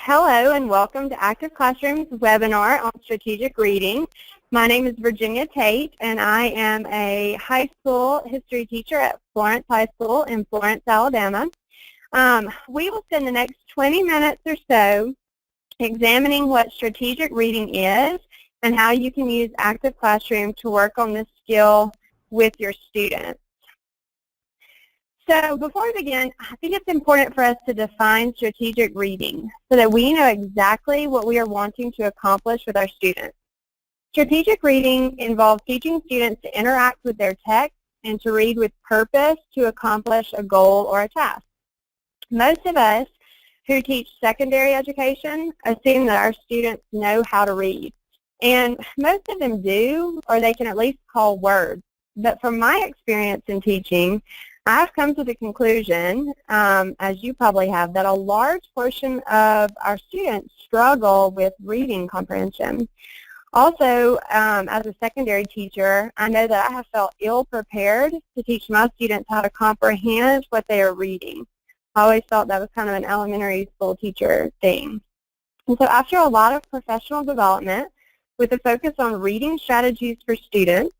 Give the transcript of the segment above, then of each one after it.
Hello and welcome to Active Classroom's webinar on strategic reading. My name is Virginia Tate and I am a high school history teacher at Florence High School in Florence, Alabama. We will spend the next 20 minutes or so examining what strategic reading is and how you can use Active Classroom to work on this skill with your students. So before we begin, I think it's important for us to define strategic reading so that we know exactly what we are wanting to accomplish with our students. Strategic reading involves teaching students to interact with their text and to read with purpose to accomplish a goal or a task. Most of us who teach secondary education assume that our students know how to read. And most of them do, or they can at least call words. But from my experience in teaching, I've come to the conclusion, as you probably have, that a large portion of our students struggle with reading comprehension. Also, as a secondary teacher, I know that I have felt ill-prepared to teach my students how to comprehend what they are reading. I always thought that was kind of an elementary school teacher thing. And so after a lot of professional development with a focus on reading strategies for students,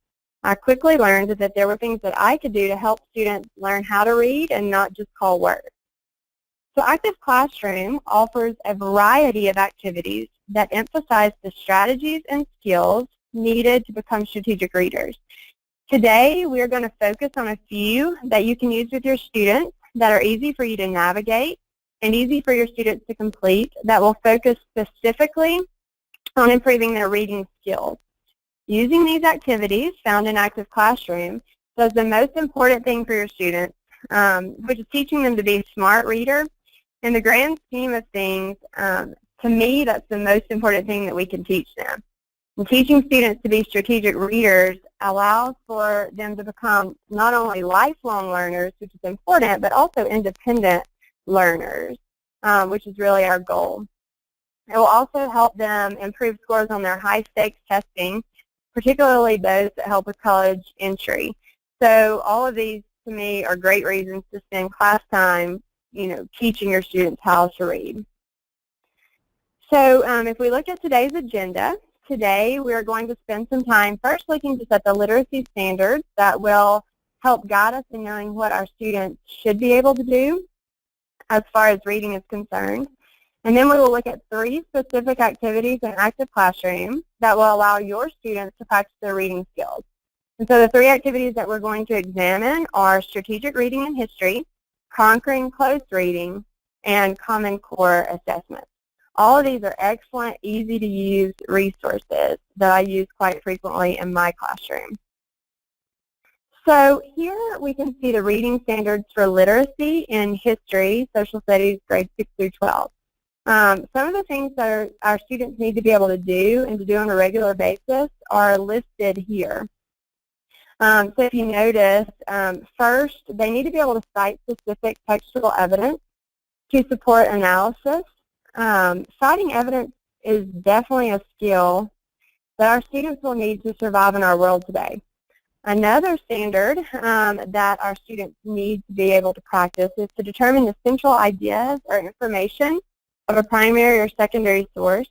I quickly learned that there were things that I could do to help students learn how to read and not just call words. So Active Classroom offers a variety of activities that emphasize the strategies and skills needed to become strategic readers. Today, we're going to focus on a few that you can use with your students that are easy for you to navigate and easy for your students to complete that will focus specifically on improving their reading skills. Using these activities found in Active Classroom does the most important thing for your students, which is teaching them to be a smart reader. In the grand scheme of things, to me, that's the most important thing that we can teach them. And teaching students to be strategic readers allows for them to become not only lifelong learners, which is important, but also independent learners, which is really our goal. It will also help them improve scores on their high-stakes testing, particularly those that help with college entry. So all of these, to me, are great reasons to spend class time, teaching your students how to read. So if we look at today's agenda, today we are going to spend some time first looking just at the literacy standards that will help guide us in knowing what our students should be able to do as far as reading is concerned. And then we will look at 3 specific activities in Active Classroom that will allow your students to practice their reading skills. And so the 3 activities that we're going to examine are strategic reading and history, conquering close reading, and Common Core assessments. All of these are excellent, easy-to-use resources that I use quite frequently in my classroom. So here we can see the reading standards for literacy in history, social studies, grades 6 through 12. Some of the things that our students need to be able to do and to do on a regular basis are listed here. So if you notice, first, they need to be able to cite specific textual evidence to support analysis. Citing evidence is definitely a skill that our students will need to survive in our world today. Another standard that our students need to be able to practice is to determine the central ideas or information of a primary or secondary source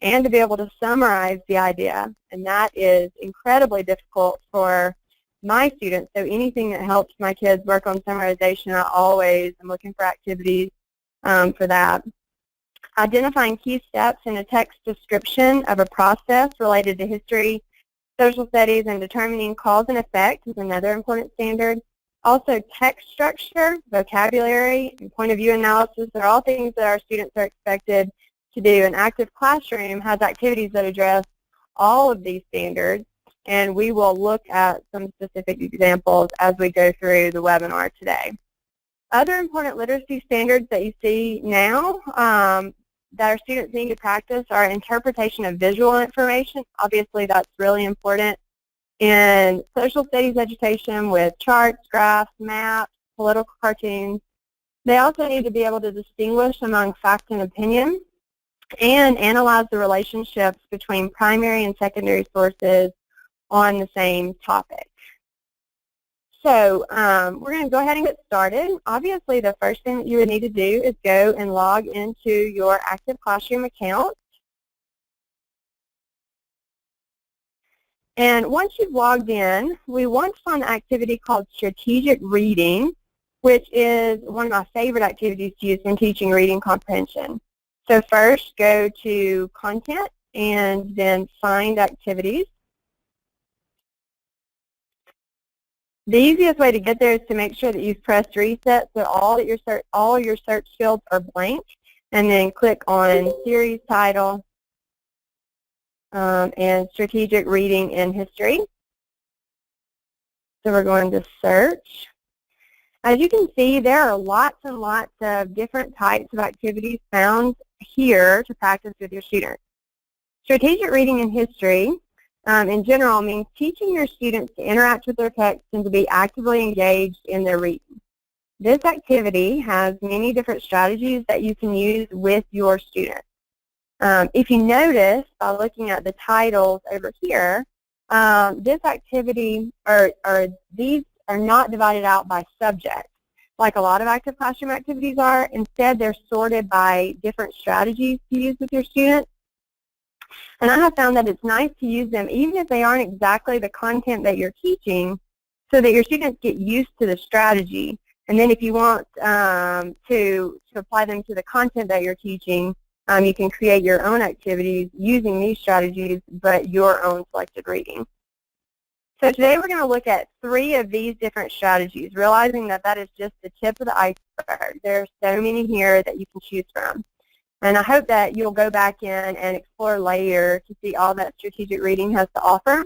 and to be able to summarize the idea. And that is incredibly difficult for my students. So anything that helps my kids work on summarization, I always am looking for activities for that. Identifying key steps in a text description of a process related to history, social studies, and determining cause and effect is another important standard. Also, text structure, vocabulary, and point of view analysis are all things that our students are expected to do. An Active Classroom has activities that address all of these standards, and we will look at some specific examples as we go through the webinar today. Other important literacy standards that you see now that our students need to practice are interpretation of visual information. Obviously, that's really important in social studies education with charts, graphs, maps, political cartoons. They also need to be able to distinguish among fact and opinion and analyze the relationships between primary and secondary sources on the same topic. So we're going to go ahead and get started. Obviously, the first thing that you would need to do is go and log into your Active Classroom account. And once you've logged in, we want to find an activity called Strategic Reading, which is one of my favorite activities to use when teaching reading comprehension. So first, go to Content and then Find Activities. The easiest way to get there is to make sure that you've pressed reset so all your search fields are blank, and then click on Series Title and Strategic Reading and History. So we're going to search. As you can see, there are lots and lots of different types of activities found here to practice with your students. Strategic Reading and History in general means teaching your students to interact with their text and to be actively engaged in their reading. This activity has many different strategies that you can use with your students. If you notice by looking at the titles over here, this activity these are not divided out by subject like a lot of Active Classroom activities are. Instead, they're sorted by different strategies to use with your students. And I have found that it's nice to use them even if they aren't exactly the content that you're teaching, so that your students get used to the strategy. And then if you want to apply them to the content that you're teaching, you can create your own activities using these strategies, but your own selected reading. So today we're going to look at 3 of these different strategies, realizing that that is just the tip of the iceberg. There are so many here that you can choose from. And I hope that you'll go back in and explore later to see all that strategic reading has to offer.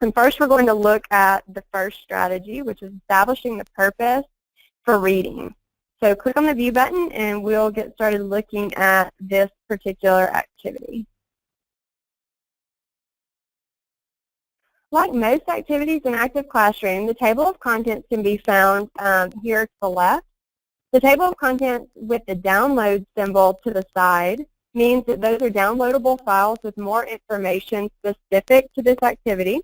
And first we're going to look at the first strategy, which is establishing the purpose for reading. So click on the View button and we'll get started looking at this particular activity. Like most activities in Active Classroom, the table of contents can be found here to the left. The table of contents with the download symbol to the side means that those are downloadable files with more information specific to this activity.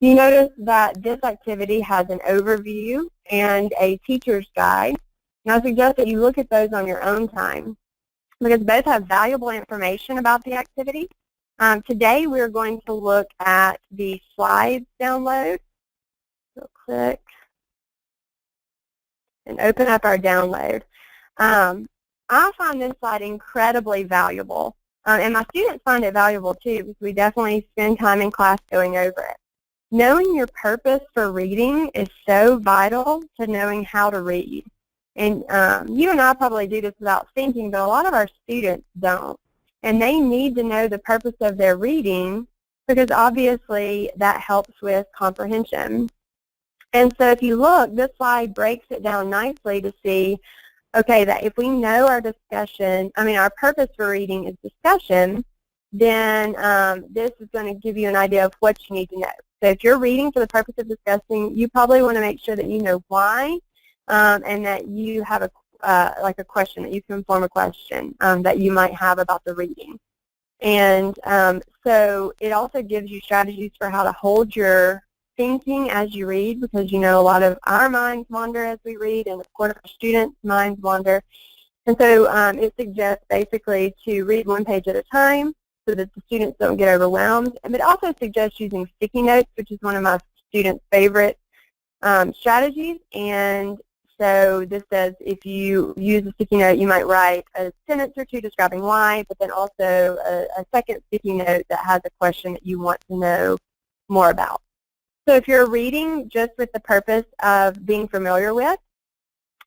You notice that this activity has an overview and a teacher's guide. And I suggest that you look at those on your own time because both have valuable information about the activity. Today we're going to look at the slides download. So click and open up our download. I find this slide incredibly valuable, and my students find it valuable too because we definitely spend time in class going over it. Knowing your purpose for reading is so vital to knowing how to read. And you and I probably do this without thinking, but a lot of our students don't. And they need to know the purpose of their reading because obviously that helps with comprehension. And so if you look, this slide breaks it down nicely to see, okay, that if we know our our purpose for reading is discussion, then this is going to give you an idea of what you need to know. So if you're reading for the purpose of discussing, you probably want to make sure that you know why and that you have a question, that you can form a question that you might have about the reading. And so it also gives you strategies for how to hold your thinking as you read, because a lot of our minds wander as we read, and of course our students' minds wander. And so it suggests basically to read one page at a time so that the students don't get overwhelmed. And it also suggests using sticky notes, which is one of my students' favorite strategies. And so this says if you use a sticky note, you might write a sentence or two describing why, but then also a second sticky note that has a question that you want to know more about. So if you're reading just with the purpose of being familiar with,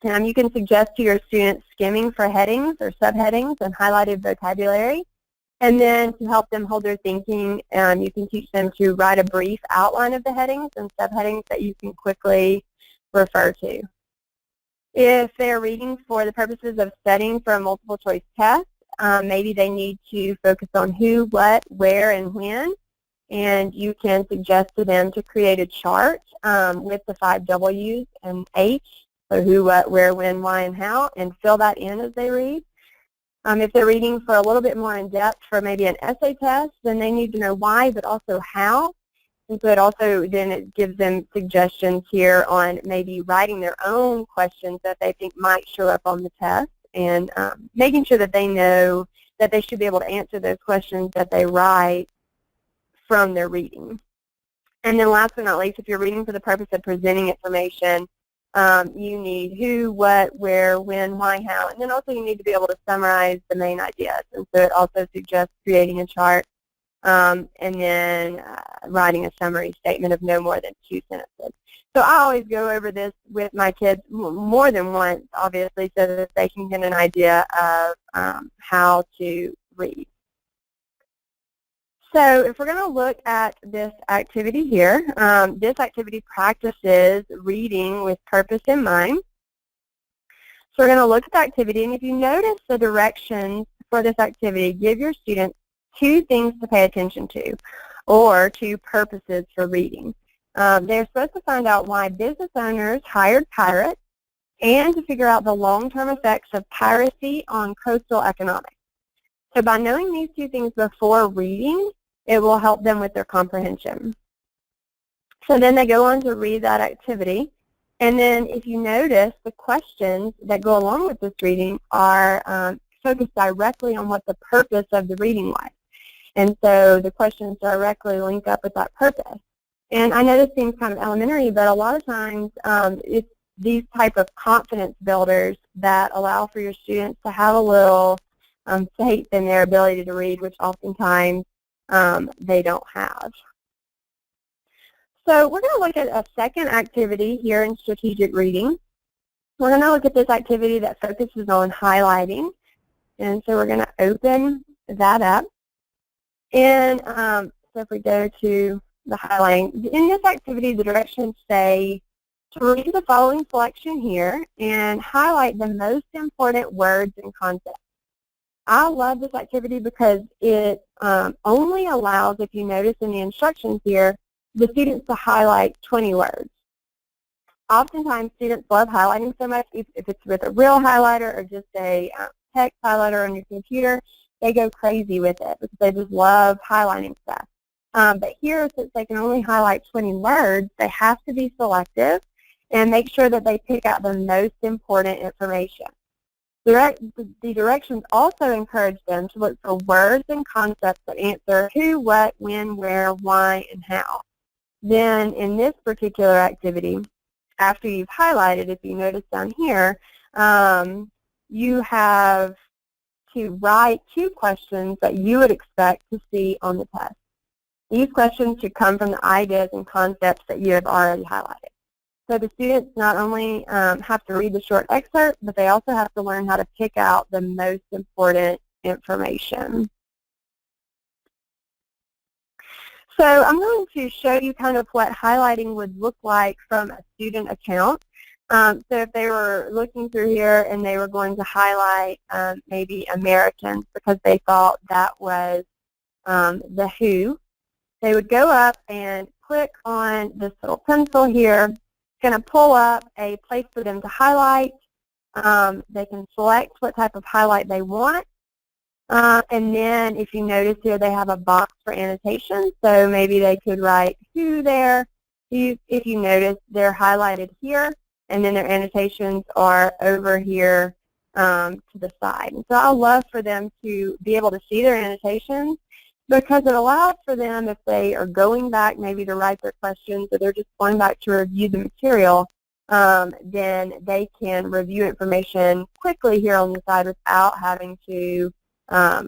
you can suggest to your students skimming for headings or subheadings and highlighted vocabulary. And then to help them hold their thinking, you can teach them to write a brief outline of the headings and subheadings that you can quickly refer to. If they're reading for the purposes of studying for a multiple choice test, maybe they need to focus on who, what, where, and when. And you can suggest to them to create a chart with the 5 W's and H, so who, what, where, when, why, and how, and fill that in as they read. If they're reading for a little bit more in depth for maybe an essay test, then they need to know why, but also how. And so it gives them suggestions here on maybe writing their own questions that they think might show up on the test, and making sure that they know that they should be able to answer those questions that they write from their reading. And then last but not least, if you're reading for the purpose of presenting information, you need who, what, where, when, why, how, and then also you need to be able to summarize the main ideas. And so it also suggests creating a chart and then writing a summary statement of no more than 2 sentences. So I always go over this with my kids more than once, obviously, so that they can get an idea of how to read. So if we're going to look at this activity here, this activity practices reading with purpose in mind. So we're going to look at the activity, and if you notice the directions for this activity, give your students 2 things to pay attention to, or 2 purposes for reading. They're supposed to find out why business owners hired pirates, and to figure out the long-term effects of piracy on coastal economics. So by knowing these 2 things before reading, it will help them with their comprehension. So then they go on to read that activity. And then if you notice, the questions that go along with this reading are focused directly on what the purpose of the reading was. And so the questions directly link up with that purpose. And I know this seems kind of elementary, but a lot of times it's these type of confidence builders that allow for your students to have a little faith in their ability to read, which oftentimes they don't have. So we're going to look at a second activity here in strategic reading. We're going to look at this activity that focuses on highlighting. And so we're going to open that up. And so if we go to the highlighting, in this activity, the directions say to read the following selection here and highlight the most important words and concepts. I love this activity because it only allows, if you notice in the instructions here, the students to highlight 20 words. Oftentimes, students love highlighting so much, if it's with a real highlighter or just a text highlighter on your computer, they go crazy with it because they just love highlighting stuff. But here, since they can only highlight 20 words, they have to be selective and make sure that they pick out the most important information. The directions also encourage them to look for words and concepts that answer who, what, when, where, why, and how. Then in this particular activity, after you've highlighted, if you notice down here, you have to write 2 questions that you would expect to see on the test. These questions should come from the ideas and concepts that you have already highlighted. So the students not only have to read the short excerpt, but they also have to learn how to pick out the most important information. So I'm going to show you kind of what highlighting would look like from a student account. So if they were looking through here and they were going to highlight maybe Americans because they thought that was the who, they would go up and click on this little pencil here. It's going to pull up a place for them to highlight. They can select what type of highlight they want. And then if you notice here, they have a box for annotation. So maybe they could write who there. If you notice, they're highlighted here, and then their annotations are over here to the side. And so I love for them to be able to see their annotations, because it allows for them, if they are going back maybe to write their questions, or they're just going back to review the material, then they can review information quickly here on the side without having to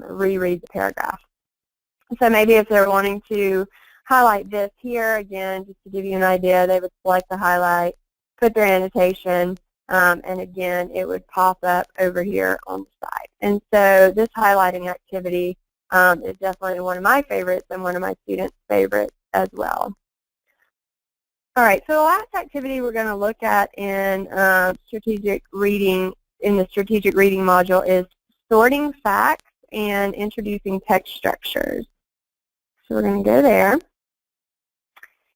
reread the paragraph. So maybe if they're wanting to highlight this here, again, just to give you an idea, they would select the highlight, put their annotation, and again, it would pop up over here on the side. And so this highlighting activity is definitely one of my favorites and one of my students' favorites as well. All right, so the last activity we're going to look at in strategic reading, in the strategic reading module, is sorting facts and introducing text structures. So we're going to go there.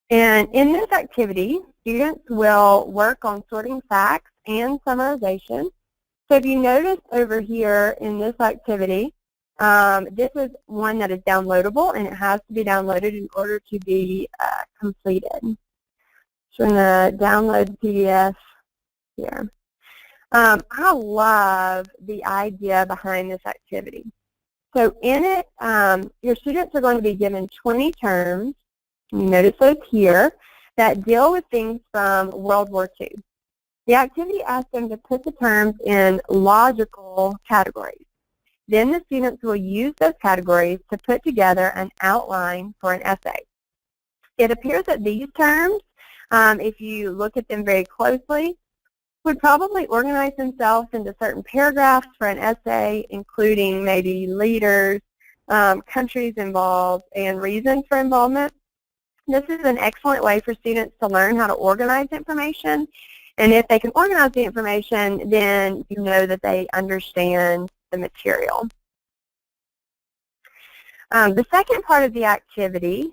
And in this activity, students will work on sorting facts and summarization. So if you notice over here in this activity, This is one that is downloadable, and it has to be downloaded in order to be completed. So I'm going to download the PDF here. I love the idea behind this activity. So in it, your students are going to be given 20 terms, you notice those here, that deal with things from World War II. The activity asks them to put the terms in logical categories. Then the students will use those categories to put together an outline for an essay. It appears that these terms, if you look at them very closely, would probably organize themselves into certain paragraphs for an essay, including maybe leaders, countries involved, and reasons for involvement. This is an excellent way for students to learn how to organize information. And if they can organize the information, then you know that they understand the material. The second part of the activity,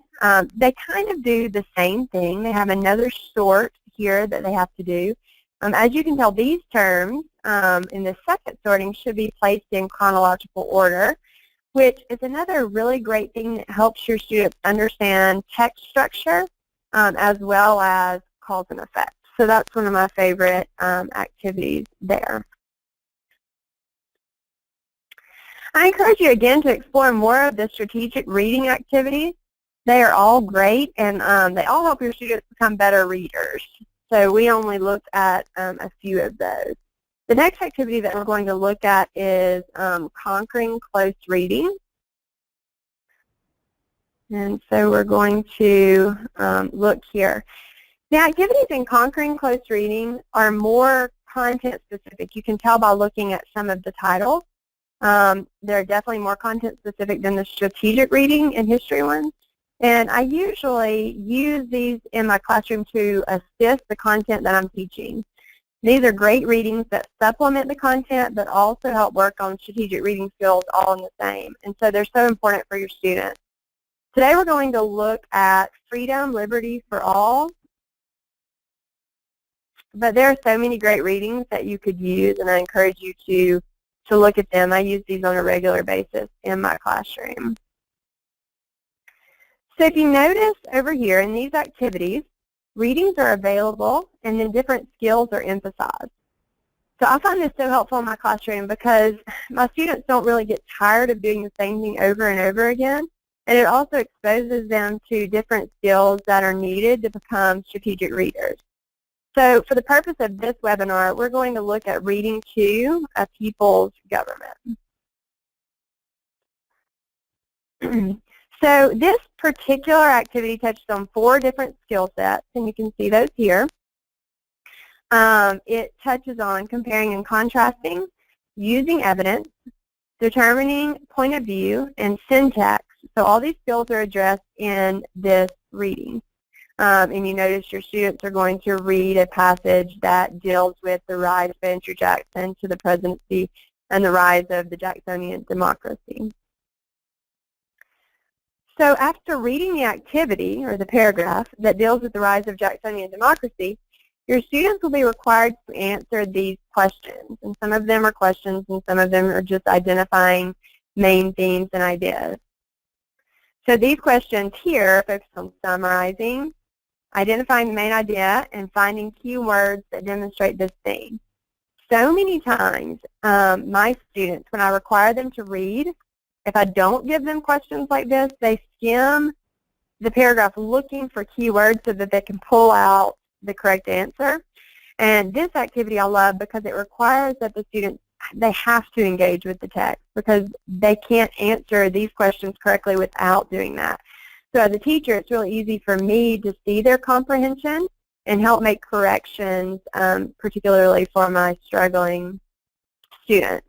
they kind of do the same thing. They have another sort here that they have to do. As you can tell, these terms in the second sorting should be placed in chronological order, which is another really great thing that helps your students understand text structure as well as cause and effect. So that's one of my favorite activities there. I encourage you again to explore more of the strategic reading activities. They are all great, and they all help your students become better readers. So we only looked at a few of those. The next activity that we're going to look at is conquering close reading. And so we're going to look here. The activities in conquering close reading are more content specific. You can tell by looking at some of the titles. They're definitely more content specific than the strategic reading and history ones. And I usually use these in my classroom to assist the content that I'm teaching. These are great readings that supplement the content but also help work on strategic reading skills all in the same. And so they're so important for your students. Today we're going to look at Freedom, Liberty for All. But there are so many great readings that you could use, and I encourage you to look at them. I use these on a regular basis in my classroom. So if you notice over here in these activities, readings are available and then different skills are emphasized. So I find this so helpful in my classroom because my students don't really get tired of doing the same thing over and over again, and it also exposes them to different skills that are needed to become strategic readers. So for the purpose of this webinar, we're going to look at Reading 2, A People's Government. So this particular activity touches on 4 different skill sets, and you can see those here. It touches on comparing and contrasting, using evidence, determining point of view, and syntax. So all these skills are addressed in this reading. And you notice your students are going to read a passage that deals with the rise of Andrew Jackson to the presidency and the rise of the Jacksonian democracy. So after reading the activity, or the paragraph, that deals with the rise of Jacksonian democracy, your students will be required to answer these questions. And some of them are questions, and some of them are just identifying main themes and ideas. So these questions here focus on summarizing, identifying the main idea, and finding keywords that demonstrate this theme. So many times, my students, when I require them to read, if I don't give them questions like this, they skim the paragraph looking for keywords so that they can pull out the correct answer. And this activity I love because it requires that the students, they have to engage with the text because they can't answer these questions correctly without doing that. So as a teacher, it's really easy for me to see their comprehension and help make corrections, particularly for my struggling students.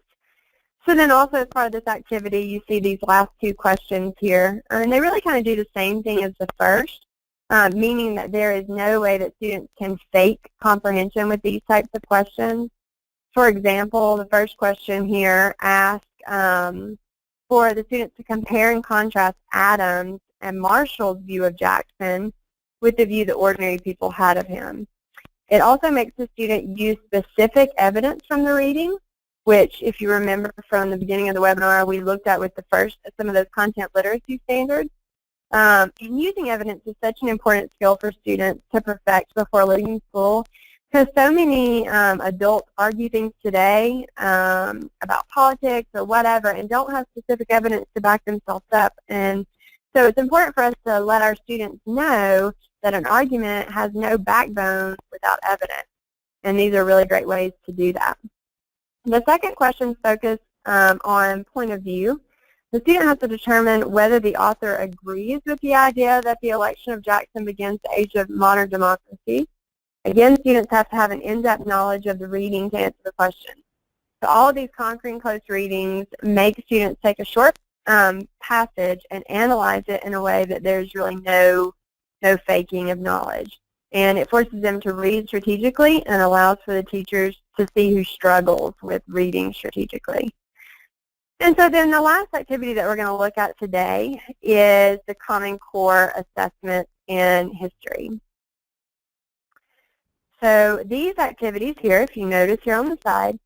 So then also as part of this activity, you see these last 2 questions here. And they really kind of do the same thing as the first, meaning that there is no way that students can fake comprehension with these types of questions. For example, the first question here asks for the students to compare and contrast Adams and Marshall's view of Jackson with the view that ordinary people had of him. It also makes the student use specific evidence from the reading. which, if you remember from the beginning of the webinar, we looked at with the first of some of those content literacy standards. And using evidence is such an important skill for students to perfect before leaving school, because so many adults argue things today about politics or whatever and don't have specific evidence to back themselves up. And so it's important for us to let our students know that an argument has no backbone without evidence. And these are really great ways to do that. The second question focuses on point of view. The student has to determine whether the author agrees with the idea that the election of Jackson begins the age of modern democracy. Again, students have to have an in-depth knowledge of the reading to answer the question. So all of these conquering close readings make students take a short passage and analyze it in a way that there's really no faking of knowledge. And it forces them to read strategically and allows for the teachers to see who struggles with reading strategically. And so then the last activity that we're going to look at today is the Common Core assessment in history. So these activities here, if you notice here on the side,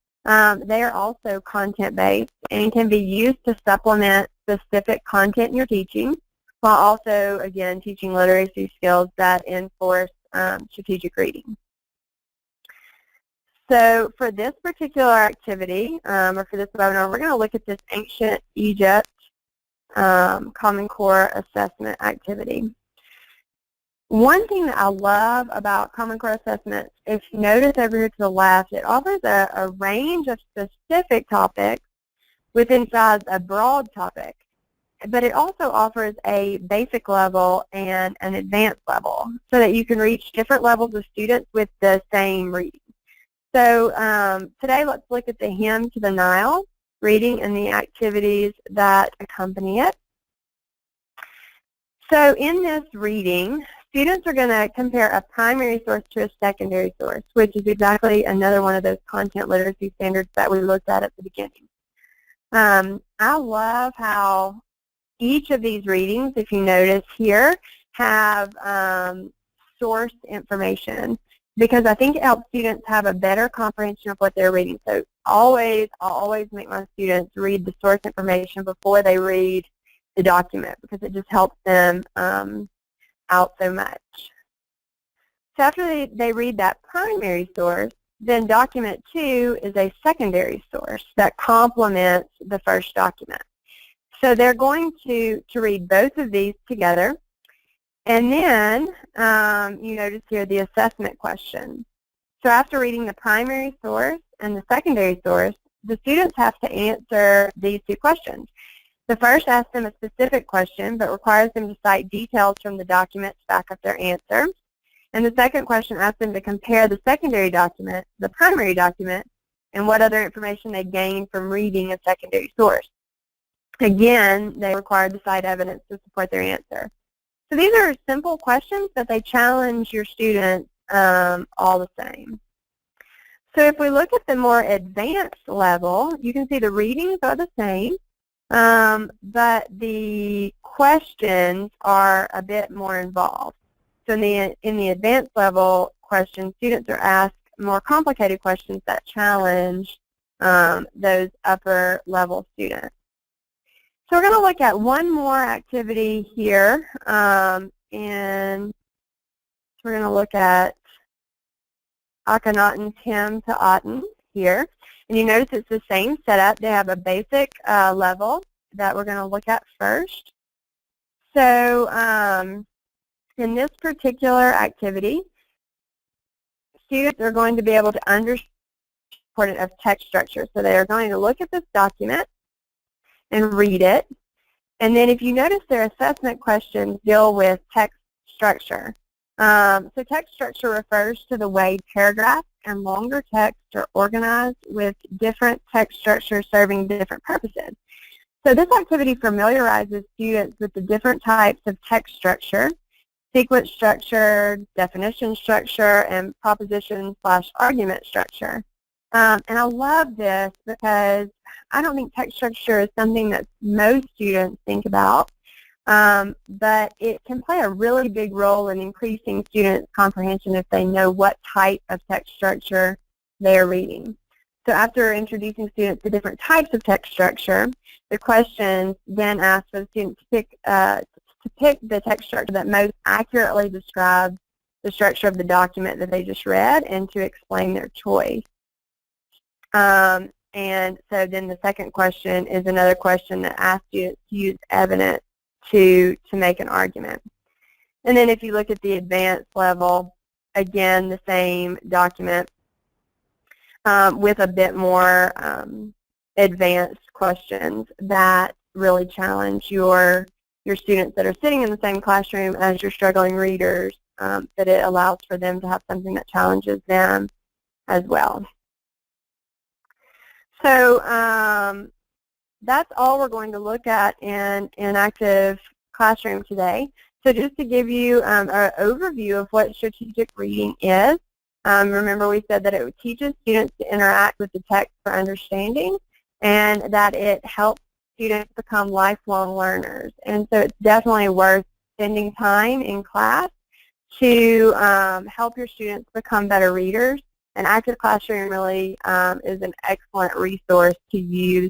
they are also content-based and can be used to supplement specific content in your teaching, while also, again, teaching literacy skills that enforce strategic reading. So for this particular activity, or for this webinar, we're going to look at this Ancient Egypt Common Core assessment activity. One thing that I love about Common Core assessments, if you notice over here to the left, it offers a range of specific topics within a broad topic. But it also offers a basic level and an advanced level so that you can reach different levels of students with the same reading. So today let's look at the Hymn to the Nile reading and the activities that accompany it. So in this reading, students are going to compare a primary source to a secondary source, which is exactly another one of those content literacy standards that we looked at the beginning. I love how each of these readings, if you notice here, have source information, because I think it helps students have a better comprehension of what they're reading. So I'll always make my students read the source information before they read the document, because it just helps them out so much. So after they read that primary source, then document 2 is a secondary source that complements the first document. So they're going to read both of these together. And then you notice here the assessment question. So after reading the primary source and the secondary source, the students have to answer these two questions. The first asks them a specific question, but requires them to cite details from the document to back up their answer. And the second question asks them to compare the secondary document, the primary document, and what other information they gained from reading a secondary source. Again, they require to cite evidence to support their answer. So these are simple questions, but they challenge your students all the same. So if we look at the more advanced level, you can see the readings are the same, but the questions are a bit more involved. So in the advanced level questions, students are asked more complicated questions that challenge those upper level students. So we're going to look at one more activity here, and we're going to look at Akhenaten's Hymn to Aten here. And you notice it's the same setup. They have a basic level that we're going to look at first. So in this particular activity, students are going to be able to understand the importance of text structure. So they are going to look at this document and read it. And then if you notice, their assessment questions deal with text structure. So text structure refers to the way paragraphs and longer text are organized with different text structures serving different purposes. So this activity familiarizes students with the different types of text structure: sequence structure, definition structure, and proposition/argument structure. And I love this because I don't think text structure is something that most students think about, but it can play a really big role in increasing students' comprehension if they know what type of text structure they are reading. So after introducing students to different types of text structure, the questions then ask for the student to pick the text structure that most accurately describes the structure of the document that they just read and to explain their choice. And so then the second question is another question that asks students to use evidence to make an argument. And then if you look at the advanced level, again, the same document with a bit more advanced questions that really challenge your students that are sitting in the same classroom as your struggling readers, that it allows for them to have something that challenges them as well. So that's all we're going to look at in Active Classroom today. So just to give you an overview of what strategic reading is, remember we said that it teaches students to interact with the text for understanding and that it helps students become lifelong learners. And so it's definitely worth spending time in class to help your students become better readers. And Active Classroom really is an excellent resource to use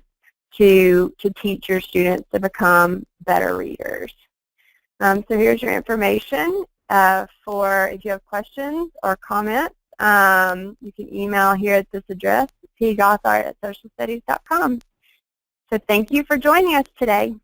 to teach your students to become better readers. So here's your information for if you have questions or comments. You can email here at this address, pgothard@socialstudies.com. So thank you for joining us today.